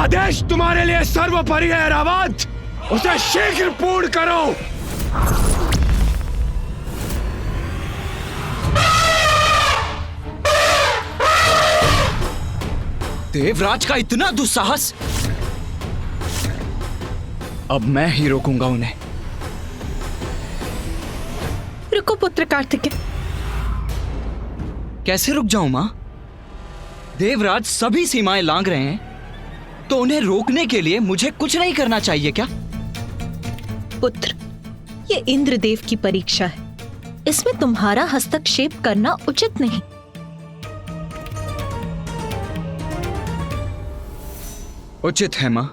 आदेश तुम्हारे लिए सर्वोपरि है ऐरावत, उसे शीघ्र पूर्ण करो। देवराज का इतना दुस्साहस! अब मैं ही रोकूंगा उन्हें। रुको पुत्र कार्तिकेय। कैसे रुक जाऊं मां? देवराज सभी सीमाएं लांघ रहे हैं, तो उन्हें रोकने के लिए मुझे कुछ नहीं करना चाहिए क्या? पुत्र, ये इंद्रदेव की परीक्षा है, इसमें तुम्हारा हस्तक्षेप करना उचित नहीं। उचित है मां।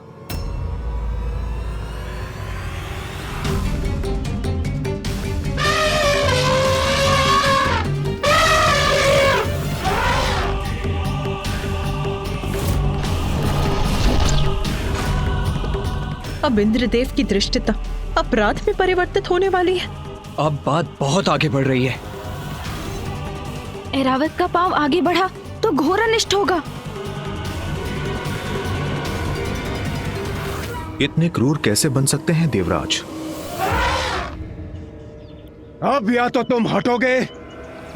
अब इंद्रदेव की दृष्टता अपराध में परिवर्तित होने वाली है। अब बात बहुत आगे बढ़ रही है। ऐरावत का पांव आगे बढ़ा तो घोर अनिष्ट होगा। इतने क्रूर कैसे बन सकते हैं देवराज? अब या तो तुम हटोगे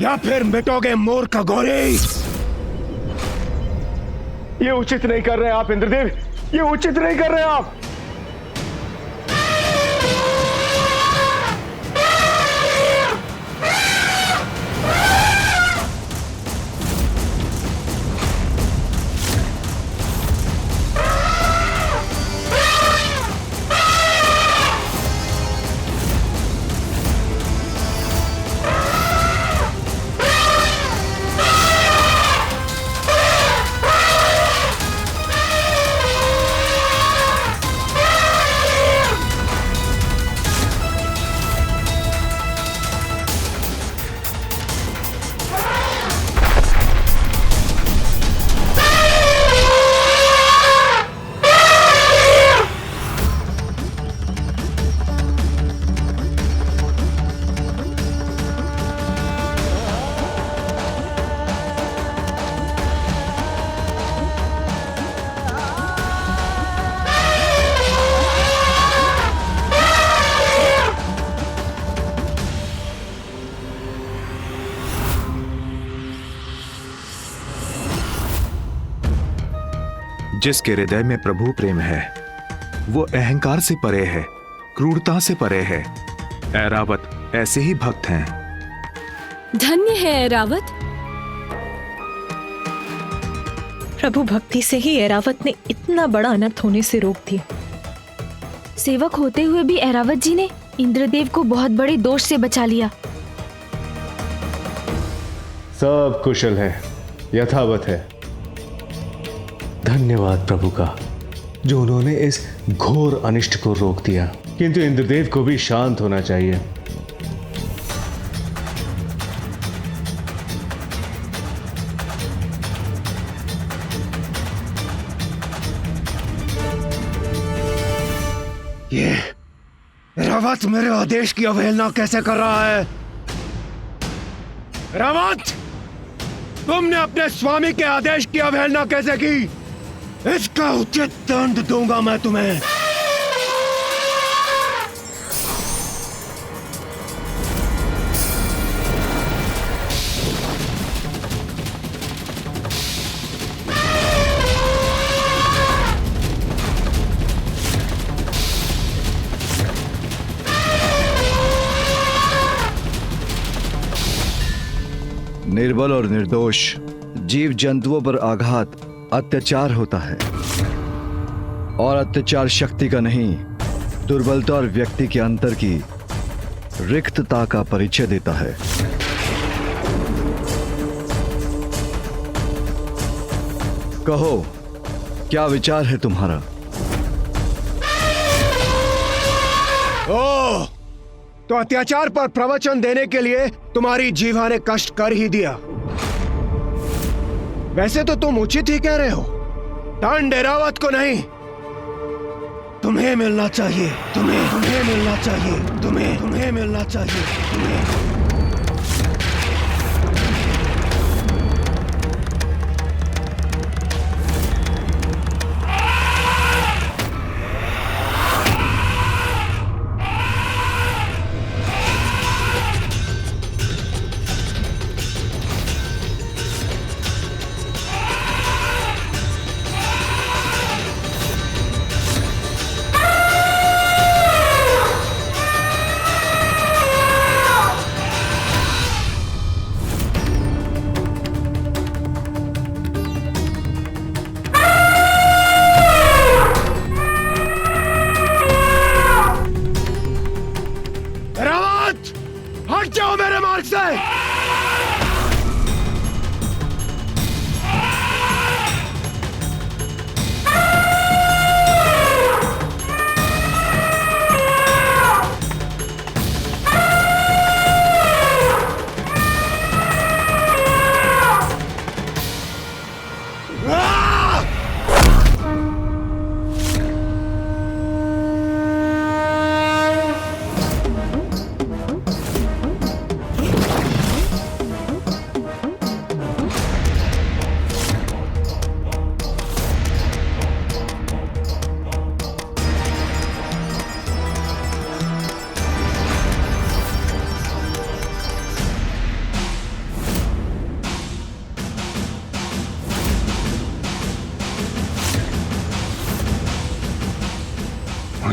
या फिर मिटोगे मूर्ख घोरी। ये उचित नहीं कर रहे आप इंद्रदेव, ये उचित नहीं कर रहे आप। जिसके हृदय में प्रभु प्रेम है वो अहंकार से परे है, क्रूरता से परे है। ऐरावत ऐसे ही भक्त हैं। धन्य है ऐरावत। प्रभु भक्ति से ही ऐरावत ने इतना बड़ा अनर्थ होने से रोक दिया। सेवक होते हुए भी ऐरावत जी ने इंद्रदेव को बहुत बड़े दोष से बचा लिया। सब कुशल है, यथावत है। धन्यवाद प्रभु का, जो उन्होंने इस घोर अनिष्ट को रोक दिया। किंतु इंद्रदेव को भी शांत होना चाहिए। ये ऐरावत मेरे आदेश की अवहेलना कैसे कर रहा है? ऐरावत, तुमने अपने स्वामी के आदेश की अवहेलना कैसे की? इसका उचित दंड दूंगा मैं तुम्हें। निर्बल और निर्दोष जीव जंतुओं पर आघात अत्याचार होता है, और अत्याचार शक्ति का नहीं, दुर्बलता और व्यक्ति के अंतर की रिक्तता का परिचय देता है। कहो, क्या विचार है तुम्हारा? ओह, तो अत्याचार पर प्रवचन देने के लिए तुम्हारी जीवा ने कष्ट कर ही दिया। वैसे तो तुम उचित ही कह रहे हो। दंड ऐरावत को नहीं, तुम्हें मिलना चाहिए। तुम्हें मिलना चाहिए। तुम्हें मिलना चाहिए। तुम्हें।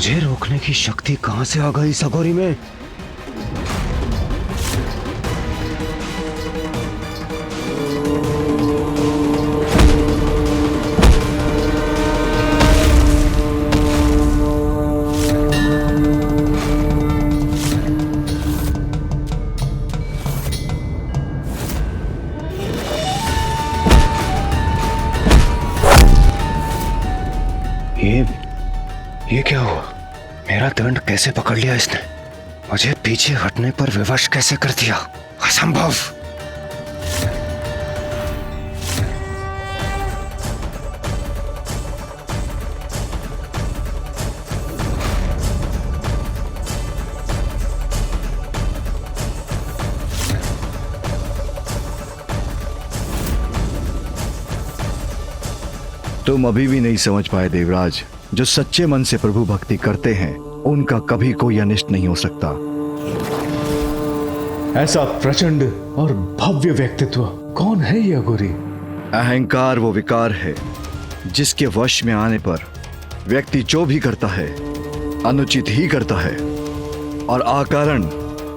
मुझे रोकने की शक्ति कहां से आ गई इस अघोरी में? ये क्या हुआ? मेरा दंड कैसे पकड़ लिया इसने? मुझे पीछे हटने पर विवश कैसे कर दिया? असंभव। तुम अभी भी नहीं समझ पाए देवराज, जो सच्चे मन से प्रभु भक्ति करते हैं उनका कभी कोई अनिष्ट नहीं हो सकता। ऐसा प्रचंड और भव्य व्यक्तित्व कौन है ये अघोरी? अहंकार वो विकार है जिसके वश में आने पर व्यक्ति जो भी करता है अनुचित ही करता है और अकारण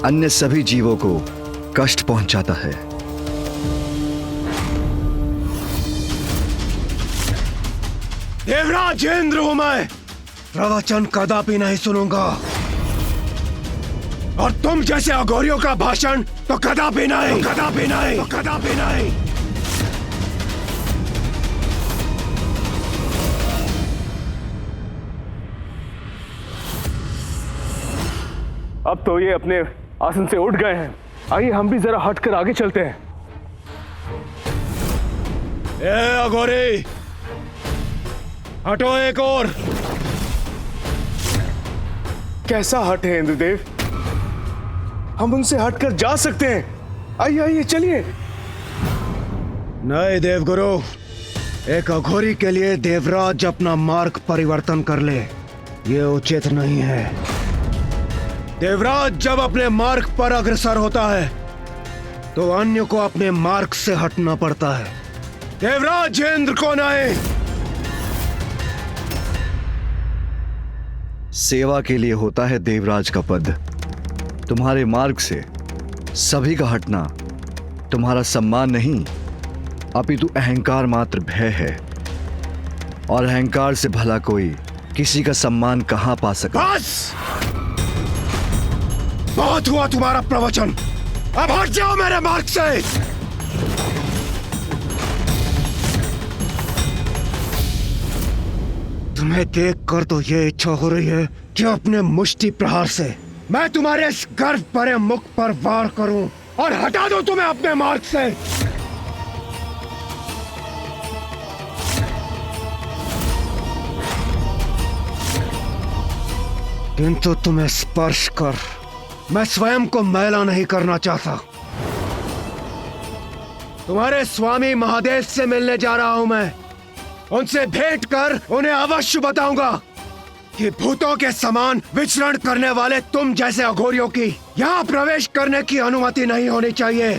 अन्य सभी जीवों को कष्ट पहुंचाता है। देवराज इंद्र हूं मैं, प्रवचन कदापि नहीं सुनूंगा। और तुम जैसे अघोरियों का भाषण तो कदापि नहीं, कदापि नहीं, कदापि नहीं। अब तो ये अपने आसन से उठ गए हैं। आइए हम भी जरा हटकर आगे चलते हैं। ए अघोरी, हटो एक और। कैसा हट है इंद्रदेव? हम उनसे हटकर जा सकते हैं। आइए आइए चलिए। नहीं देवगुरु, एक अघोरी के लिए देवराज अपना मार्ग परिवर्तन कर ले, ये उचित नहीं है। देवराज जब अपने मार्ग पर अग्रसर होता है तो अन्य को अपने मार्ग से हटना पड़ता है। देवराज इंद्र को नहीं। सेवा के लिए होता है देवराज का पद। तुम्हारे मार्ग से सभी का हटना तुम्हारा सम्मान नहीं, अपितु अहंकार मात्र भय है। और अहंकार से भला कोई किसी का सम्मान कहां पा सका? बस, बहुत हुआ तुम्हारा प्रवचन। अब हट जाओ मेरे मार्ग से। तुम्हें देखकर तो ये इच्छा हो रही है कि अपने मुष्टि प्रहार से मैं तुम्हारे इस गर्व भरे मुख पर वार करूं और हटा दूं तुम्हें अपने मार्ग से। किंतु तुम्हें स्पर्श कर मैं स्वयं को मैला नहीं करना चाहता। तुम्हारे स्वामी महादेव से मिलने जा रहा हूं मैं। उनसे भेंट कर उन्हें अवश्य बताऊंगा कि भूतों के समान विचरण करने वाले तुम जैसे अघोरियों की यहां प्रवेश करने की अनुमति नहीं होनी चाहिए।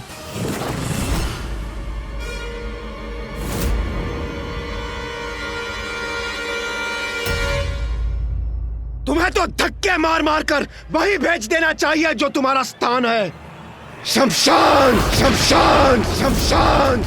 तुम्हें तो धक्के मार मार कर वही भेज देना चाहिए जो तुम्हारा स्थान है। शमशान, शमशान, शमशान।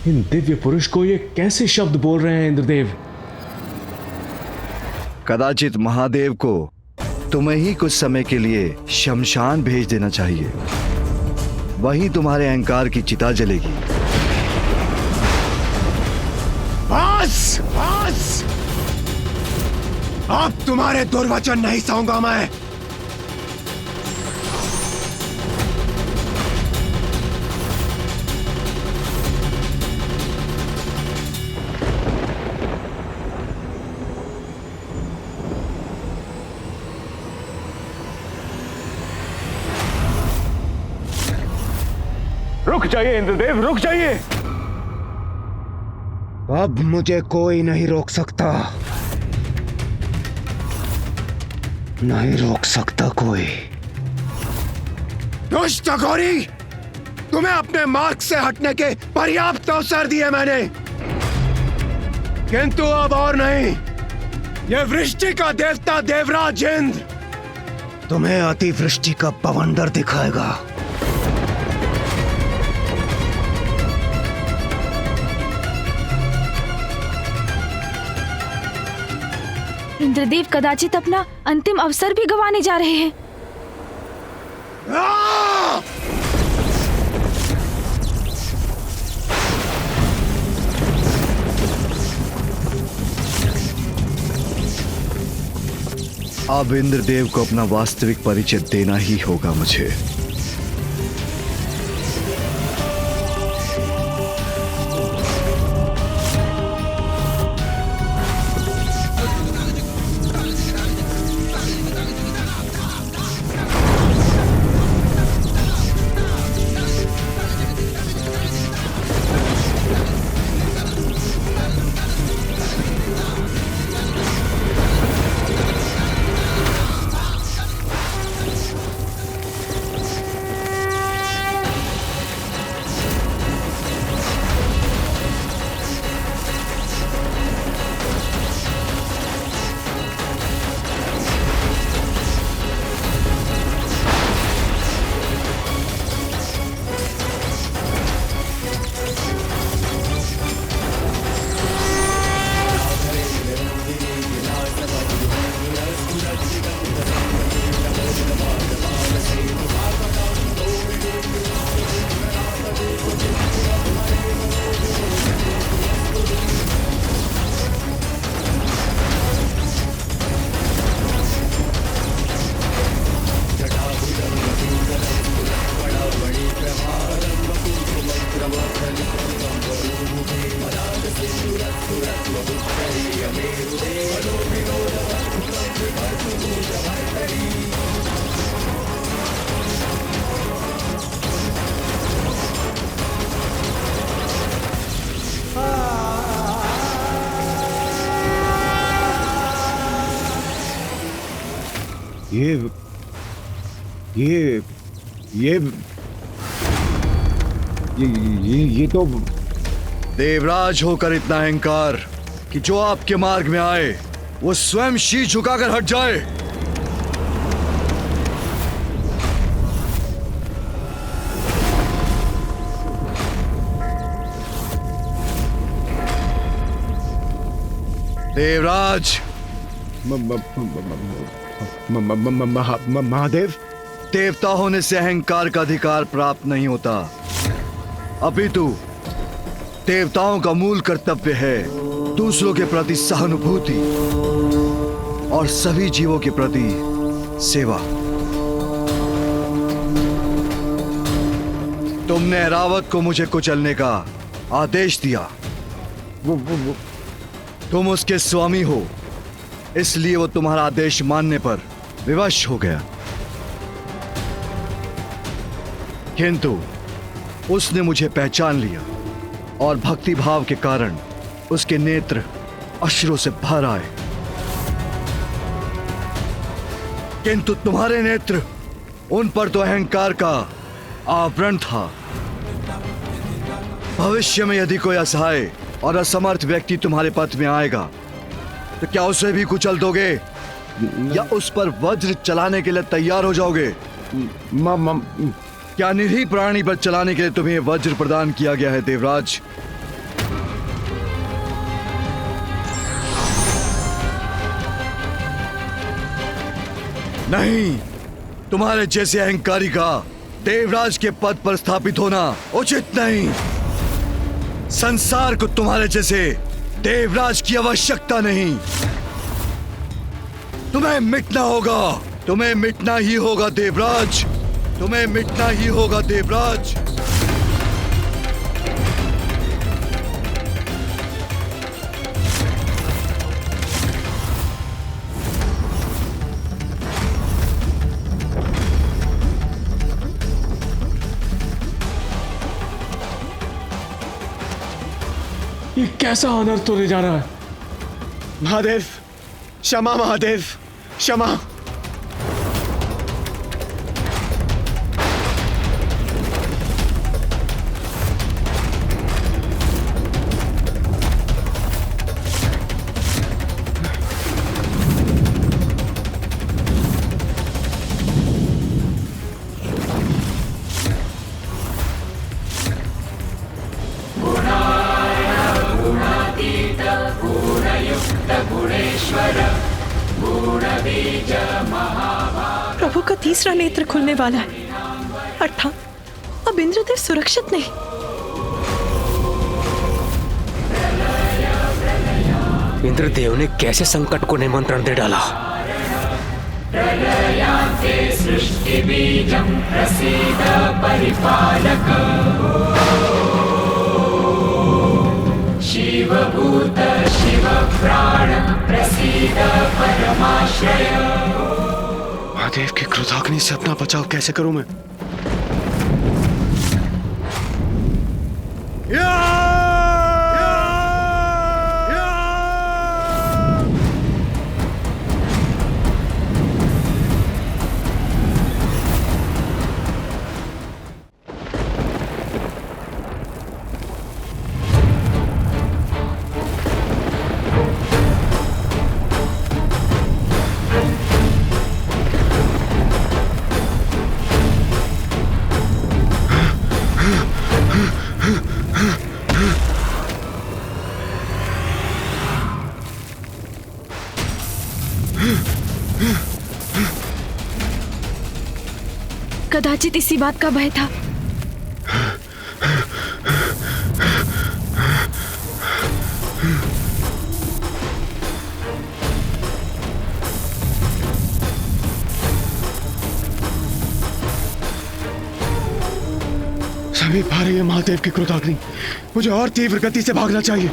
इन दिव्य पुरुष को ये कैसे शब्द बोल रहे हैं इंद्रदेव? कदाचित महादेव को तुम्हें ही कुछ समय के लिए शमशान भेज देना चाहिए। वहीं तुम्हारे अहंकार की चिता जलेगी। बस, बस। अब तुम्हारे दुर्वचन नहीं सहूंगा मैं। रुक जाइए इंद्रदेव, रुक जाइए। अब मुझे कोई नहीं रोक सकता। नहीं रोक सकता कोई। दुष्ट अघोरी, तुम्हें अपने मार्ग से हटने के पर्याप्त अवसर दिए मैंने, किंतु अब और नहीं। यह वृष्टि का देवता देवराज इंद्र तुम्हें अतिवृष्टि का बवंडर दिखाएगा। इंद्रदेव कदाचित अपना अंतिम अवसर भी गंवाने जा रहे हैं। आ! अब इंद्रदेव को अपना वास्तविक परिचय देना ही होगा मुझे। ये तो देवराज होकर इतना अहंकार कि जो आपके मार्ग में आए वो स्वयं शीश झुकाकर हट जाए। देवराज, महादेव, देवता होने से अहंकार का अधिकार प्राप्त नहीं होता, अपितु देवताओं का मूल कर्तव्य है दूसरों के प्रति सहानुभूति और सभी जीवों के प्रति सेवा। तुमने ऐरावत को मुझे कुचलने का आदेश दिया। तुम उसके स्वामी हो, इसलिए वो तुम्हारा आदेश मानने पर विवश हो गया, किंतु उसने मुझे पहचान लिया और भक्ति भाव के कारण उसके नेत्र अश्रु से भर आए, किंतु तुम्हारे नेत्र, उन पर तो अहंकार का आवरण था। भविष्य में यदि कोई असहाय और असमर्थ व्यक्ति तुम्हारे पथ में आएगा तो क्या उसे भी कुचल दोगे या उस पर वज्र चलाने के लिए तैयार हो जाओगे? क्या निरीह प्राणी पर चलाने के लिए तुम्हें वज्र प्रदान किया गया है देवराज? नहीं, तुम्हारे जैसे अहंकारी का देवराज के पद पर स्थापित होना उचित नहीं। संसार को तुम्हारे जैसे देवराज की आवश्यकता नहीं। तुम्हें मिटना होगा, तुम्हें मिटना ही होगा देवराज, तुम्हें मिटना ही होगा देवराज। ये कैसा अनर्थ होने जा रहा है? महादेव, क्षमा महादेव, क्षमा। प्रभु का तीसरा नेत्र खुलने वाला है, अर्थात अब इंद्रदेव सुरक्षित नहीं। इंद्रदेव ने कैसे संकट को निमंत्रण दे डाला? महादेव की क्रोधाग्नि से अपना बचाव कैसे करूं मैं? कदाचित इसी बात का भय था। समीप आ रही है महादेव की क्रोधाग्नि। मुझे और तीव्र गति से भागना चाहिए।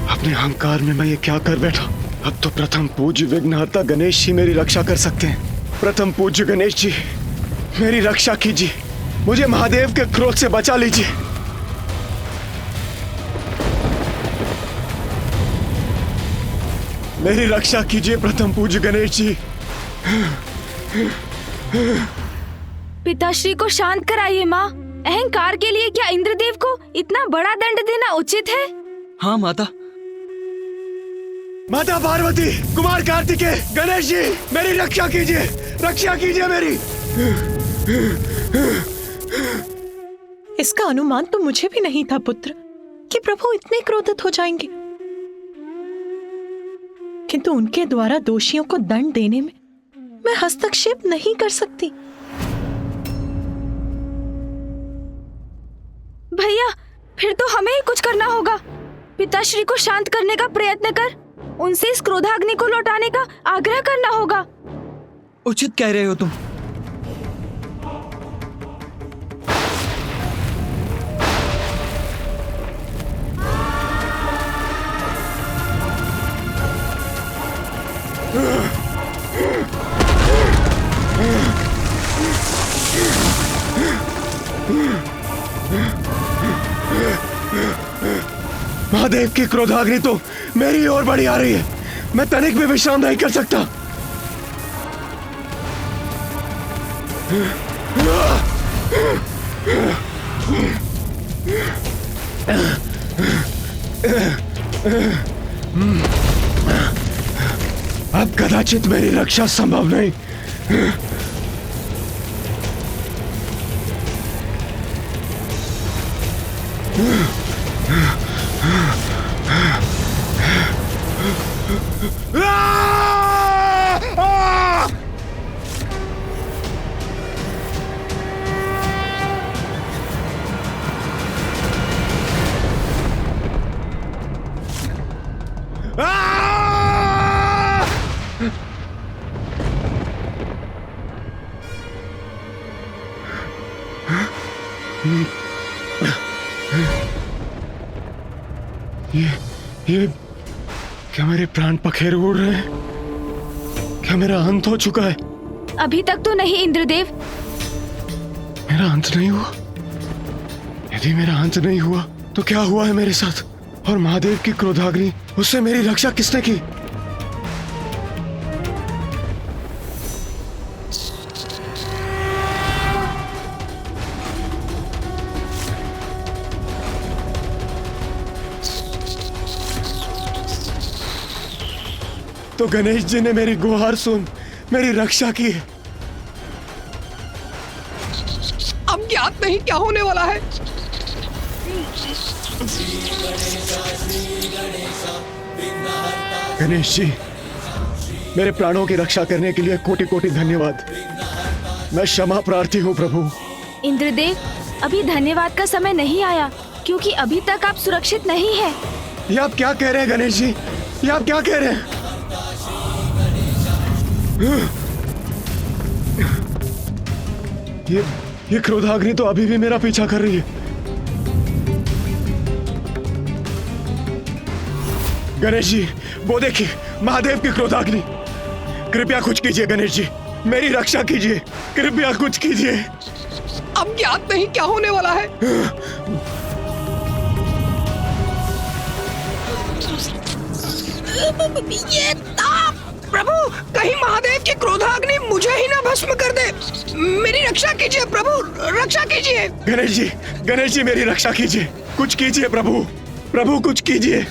अपने अहंकार में मैं ये क्या कर बैठा? अब तो प्रथम पूज्य विघ्नहर्ता गणेश जी मेरी रक्षा कर सकते हैं। प्रथम पूज्य गणेश जी मेरी रक्षा कीजिए, मुझे महादेव के क्रोध से बचा लीजिए। मेरी रक्षा कीजिए प्रथम पूज्य गणेश जी। पिताश्री को शांत कराइए माँ। अहंकार के लिए क्या इंद्रदेव को इतना बड़ा दंड देना उचित है? हाँ माता। माता पार्वती, कुमार कार्तिकेय, गणेश जी मेरी रक्षा कीजिए, रक्षा कीजिए मेरी। इसका अनुमान तो मुझे भी नहीं था पुत्र कि प्रभु इतने क्रोधित हो जाएंगे, किंतु उनके द्वारा दोषियों को दंड देने में मैं हस्तक्षेप नहीं कर सकती। भैया, फिर तो हमें ही कुछ करना होगा। पिताश्री को शांत करने का प्रयत्न कर, उनसे इस क्रोधाग्नि को लौटाने का आग्रह करना होगा। उचित कह रहे हो तुम। महादेव की क्रोधाग्नि तो मेरी ओर बढ़ी आ रही है। मैं तनिक भी विश्राम नहीं कर सकता। अब कदाचित मेरी रक्षा संभव नहीं। ये क्या मेरे प्राण पखेरु उड़ रहे हैं? क्या मेरा अंत हो चुका है? अभी तक तो नहीं इंद्रदेव। मेरा अंत नहीं हुआ? यदि मेरा अंत नहीं हुआ तो क्या हुआ है मेरे साथ? और महादेव की क्रोधाग्नि, उससे मेरी रक्षा किसने की? तो गणेश जी ने मेरी गुहार सुन मेरी रक्षा की है। अब ज्ञात नहीं क्या होने वाला है। गणेश जी, मेरे प्राणों की रक्षा करने के लिए कोटि कोटि धन्यवाद। मैं क्षमा प्रार्थी हूँ प्रभु। इंद्रदेव, अभी धन्यवाद का समय नहीं आया, क्योंकि अभी तक आप सुरक्षित नहीं हैं। ये आप क्या कह रहे हैं गणेश जी? ये आप क्या कह रहे हैं? ये क्रोधाग्नि तो अभी भी मेरा पीछा कर रही है। गणेश जी, वो देखिए, महादेव की क्रोधाग्नि। कृपया कुछ कीजिए गणेश जी, मेरी रक्षा कीजिए, कृपया कुछ कीजिए। अब ज्ञात नहीं क्या होने वाला है। ये ताप! प्रभु, कहीं महादेव की क्रोधाग्नि मुझे ही ना भस्म कर दे। मेरी रक्षा कीजिए प्रभु, रक्षा कीजिए। गणेश जी मेरी रक्षा कीजिए, कुछ कीजिए प्रभु, प्रभु कुछ कीजिए।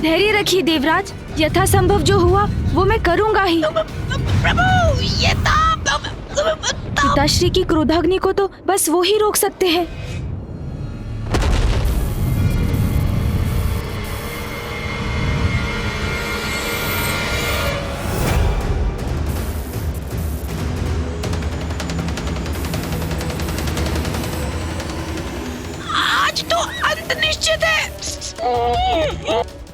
धैर्य रखिए देवराज, यथासंभव जो हुआ वो मैं करूंगा ही। प्रभु, ये ताप! पिताश्री की क्रोधाग्नि को तो बस वो ही रोक सकते हैं। आज तो अंत निश्चित है।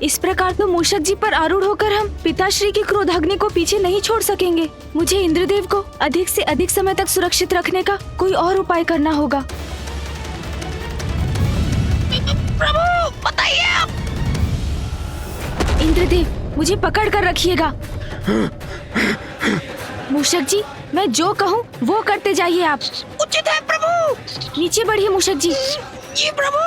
इस प्रकार तो मूषक जी पर आरूढ़ होकर हम पिताश्री की क्रोधाग्नि को पीछे नहीं छोड़ सकेंगे। मुझे इंद्रदेव को अधिक से अधिक समय तक सुरक्षित रखने का कोई और उपाय करना होगा। प्रभु, बताइए आप। इंद्रदेव, मुझे पकड़ कर रखिएगा। मूषक जी, मैं जो कहूँ वो करते जाइए आप। उचित है प्रभु। नीचे बढ़िए मूषक जी। जी प्रभु।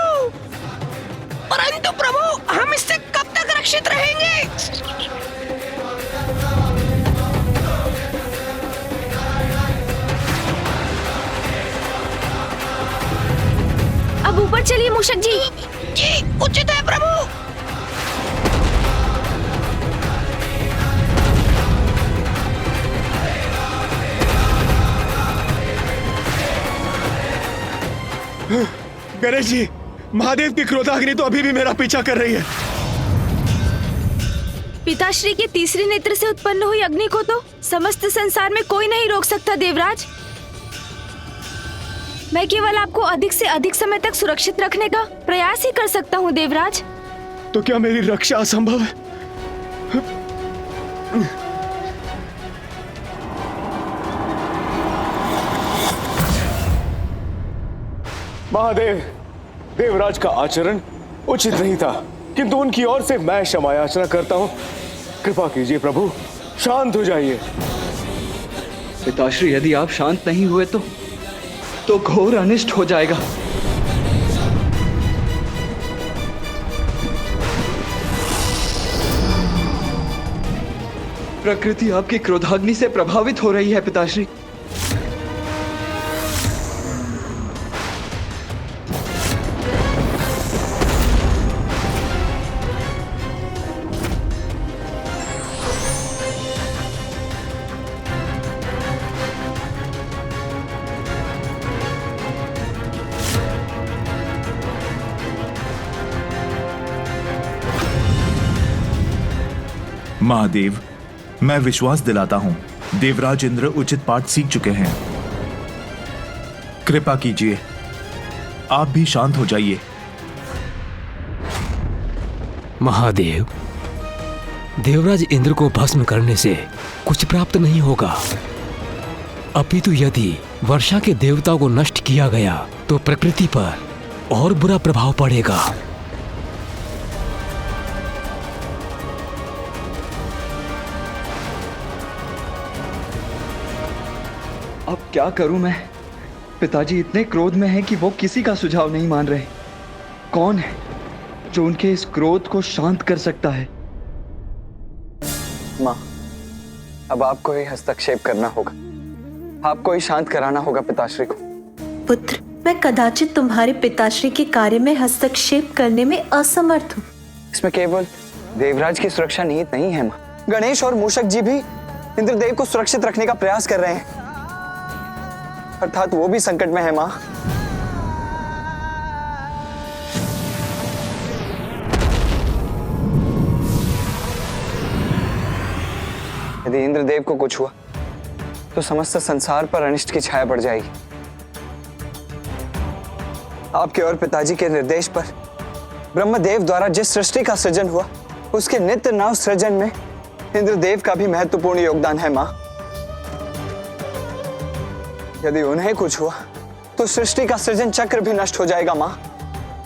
परंतु प्रभु, हम इससे कब तक रक्षित रहेंगे? अब ऊपर चलिए मूषक जी। जी, उचित है प्रभु। गणेश जी, महादेव की क्रोधाग्नि तो अभी भी मेरा पीछा कर रही है। पिताश्री के तीसरे नेत्र से उत्पन्न हुई अग्नि को तो समस्त संसार में कोई नहीं रोक सकता देवराज। मैं केवल आपको अधिक से अधिक समय तक सुरक्षित रखने का प्रयास ही कर सकता हूँ देवराज। तो क्या मेरी रक्षा असंभव है? महादेव, देवराज का आचरण उचित नहीं था, किंतु उनकी ओर से मैं क्षमा याचना करता हूँ। कृपा कीजिए प्रभु, शांत हो जाइए। पिताश्री, यदि आप शांत नहीं हुए तो घोर अनिष्ट हो जाएगा। प्रकृति आपकी क्रोधाग्नि से प्रभावित हो रही है पिताश्री। महादेव, मैं विश्वास दिलाता हूं, देवराज इंद्र उचित पाठ सीख चुके हैं। कृपा कीजिए, आप भी शांत हो जाइए। महादेव, देवराज इंद्र को भस्म करने से कुछ प्राप्त नहीं होगा, अपितु यदि वर्षा के देवता को नष्ट किया गया तो प्रकृति पर और बुरा प्रभाव पड़ेगा। अब क्या करूं मैं? पिताजी इतने क्रोध में हैं कि वो किसी का सुझाव नहीं मान रहे। कौन है जो उनके इस क्रोध को शांत कर सकता है? माँ, अब आपको ही हस्तक्षेप करना होगा, आपको ही शांत कराना होगा पिताश्री को। पुत्र, मैं कदाचित तुम्हारे पिताश्री के कार्य में हस्तक्षेप करने में असमर्थ हूँ। इसमें केवल देवराज की सुरक्षा निहित नहीं है माँ, गणेश और मूषक जी भी इंद्रदेव को सुरक्षित रखने का प्रयास कर रहे हैं, अर्थात वो भी संकट में है माँ। यदि इंद्रदेव को कुछ हुआ तो समस्त संसार पर अनिष्ट की छाया पड़ जाएगी। आपके और पिताजी के निर्देश पर ब्रह्मदेव द्वारा जिस सृष्टि का सृजन हुआ उसके नित्य नव सृजन में इंद्रदेव का भी महत्वपूर्ण योगदान है मां। यदि उन्हें कुछ हुआ तो सृष्टि का सृजन चक्र भी नष्ट हो जाएगा मां।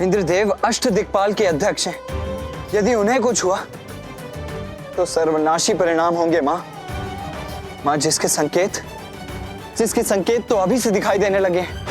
इंद्रदेव अष्ट दिक्पाल के अध्यक्ष हैं। यदि उन्हें कुछ हुआ तो सर्वनाशी परिणाम होंगे मां। मां, जिसके संकेत तो अभी से दिखाई देने लगे हैं।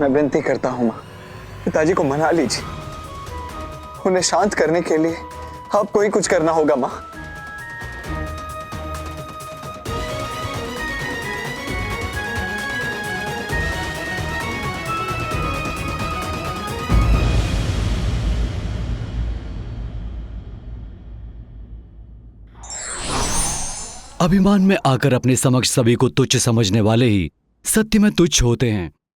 मैं विनती करता हूं मां, पिताजी को मना लीजिए। उन्हें शांत करने के लिए आपको ही कुछ करना होगा मां। अभिमान में आकर अपने समक्ष सभी को तुच्छ समझने वाले ही सत्य में तुच्छ होते हैं।